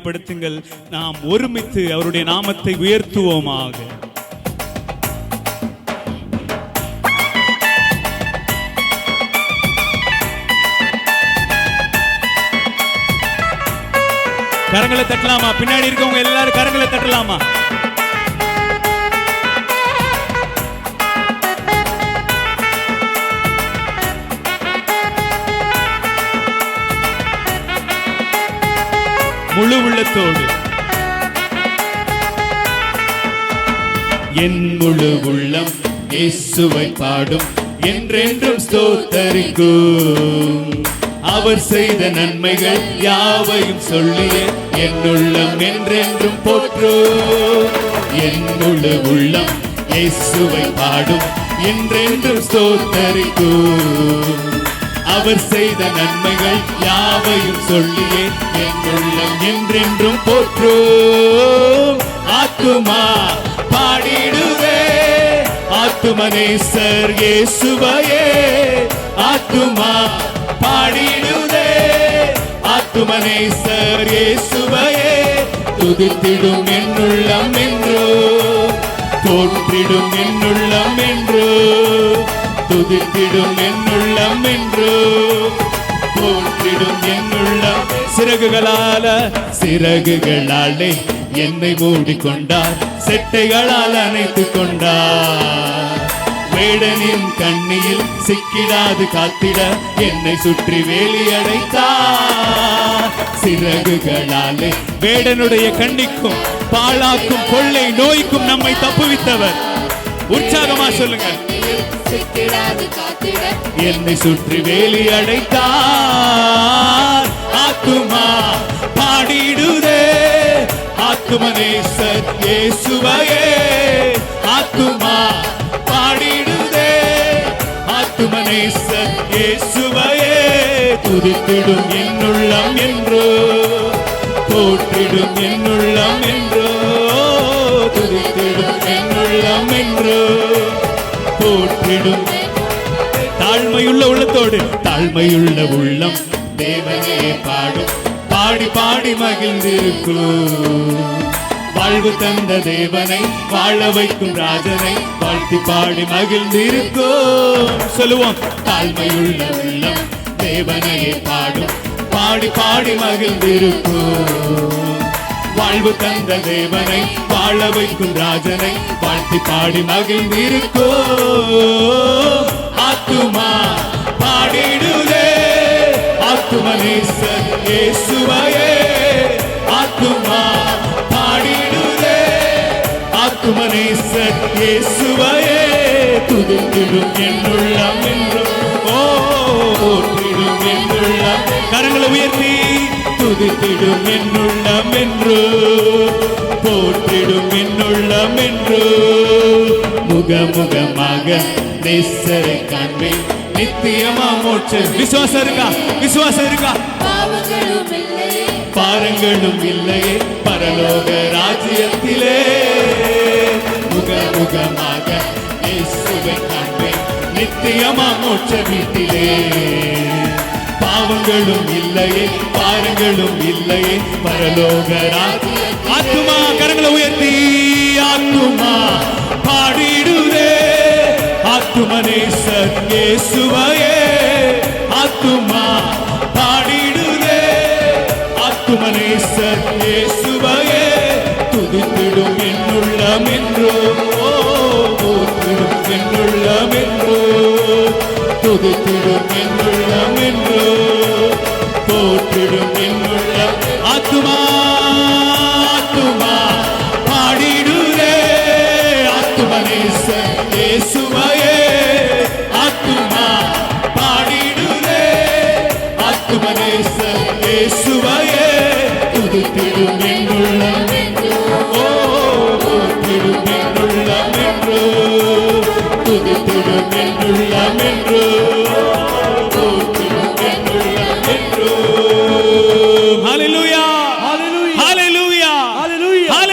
மகிமைப்படுத்துங்கள். நாம் ஒருமித்து அவருடைய நாமத்தை உயர்த்துவோமாக. கரங்களை தட்டலாமா? பின்னாடி இருக்கவங்க எல்லாரும் கரங்களை தட்டலாமா? முழு உள்ளத்தோடு என் முழு உள்ளம் இயேசுவை பாடும், என்றென்றும் ஸ்தோத்தரிக்கும். அவர் செய்த நன்மைகள் யாவையும் சொல்லியே என் உள்ளம் என்றென்றும் போற்றும். என் முழு உள்ளம் இயேசுவை பாடும், என்றென்றும் ஸ்தோத்தரிக்கும். அவர் செய்த நன்மைகள் யாவையும் சொல்லியே என் உள்ளம் என்றென்றும் போற்றும். ஆத்துமா பாடிடுவே ஆத்துமனேசர் இயேசுவையே. ஆத்துமா பாடிடுவே ஆத்துமனேசர் இயேசுவையே. துதித்திடும் என்னுள்ளம் என்றோ, போற்றிடும் என்னுள்ளம் என்றோ, துதித்திடும் என்னுள்ளம் என்றோ, போற்றிடும் என்னுள்ளம். சிறகுகளாலே என்னை மூடிக்கொண்டார், செட்டைகளால் அணைத்துக் கொண்டார். வேடனின் கண்ணியில் சிக்கிடாது காத்திட என்னை சுற்றி வேலி அடைத்தார். சிறகுகளாலே வேடனுடைய கண்ணிக்கும் பாழாக்கும் கொள்ளை நோய்க்கும் நம்மை தப்புவித்தவர். உற்சாகமா சொல்லுங்க. என்னை சுற்றி வேலி அடைத்தார். ஆத்துமா பாடிடுதே ஆத்துமனேசர் இயேசுவையே. ஆத்துமா பாடிடுதே ஆத்துமனேசர் இயேசுவையே. துதித்திடும் என்னுள்ளம் என்றோ, போற்றிடும் என்னுள்ளம் என்றோ, துதித்திடும் என்னுள்ளம் என்றோ, போற்றிடும். தாழ்மையுள்ள உள்ளத்தோடு தாழ்மையுள்ள உள்ளம் தேவனே பாடும், பாடி பாடி மகிழ்ந்திருக்கும். வாழ்வு தந்த தேவனை, வாழ வைக்கும் ராஜனை வாழ்த்தி பாடி மகிழ்ந்திருக்கும். சொல்லுவோம். தாழ்மையுள்ள உள்ளம் தேவனையே பாடும், பாடி பாடி மகிழ்ந்திருக்கும். வாழ்வு தந்த தேவனை, வாழ வைக்கும் ராஜனை வாழ்த்தி பாடி மகிழ்ந்திருக்கும். ஆத்துமா பாடிடுதே ஆத்துமனேசர் இயேசுவையே. ஆத்துமா பாடிடுதே ஆத்துமனேசர் இயேசுவையே. துதித்திடும் என்னுள்ளம் என்றோ, போற்றிடும் என்னுள்ளம். கரங்களை உயர்த்தி துதித்திடும் என்னுள்ளம் என்றோ, போற்றிடும் என்னுள்ளம் என்றோ. முகமுகமாக நேசரை காண்பேன், நித்தியமா மோட்ச. விசுவாசம் இருக்கா? விசுவாசம் இருக்கா? பாரங்களும் இல்லையே பரலோக ராஜ்யத்திலே. முகமுகமாக இயேசுவை காண்பேன், நித்தியமா மோட்ச வீட்டிலே. பாவங்களும் இல்லையே பாரங்களும் இல்லையே பரலோக ராஜ்யம். ஆத்துமா கரங்களை உயர்த்தி ஆத்துமா பாடிடுதே ஆத்துமனேசர் இயேசுவையே. ஆத்துமா பாடிடுதே ஆத்துமனேசர் இயேசுவையே. துதித்திடும் என்னுள்ளம் என்றோ, போற்றிடும் என்னுள்ளம் என்றோ, துதித்திடும் என்னுள்ளம் என்றோ, போற்றிடும் என்னுள்ளம். ஆத்துமா ஆத்துமா பாடிடுதே ஆத்துமனேசர் இயேசுவையே. ஆத்துமா பாடிடுதே ஆத்துமனேசர் இயேசுவையே. துதித்திடும் என்னுள்ளம் என்றோ, போற்றிடும் என்னுள்ளம் என்றோ, துதித்திடும் என்னுள்ளம் என்றோ.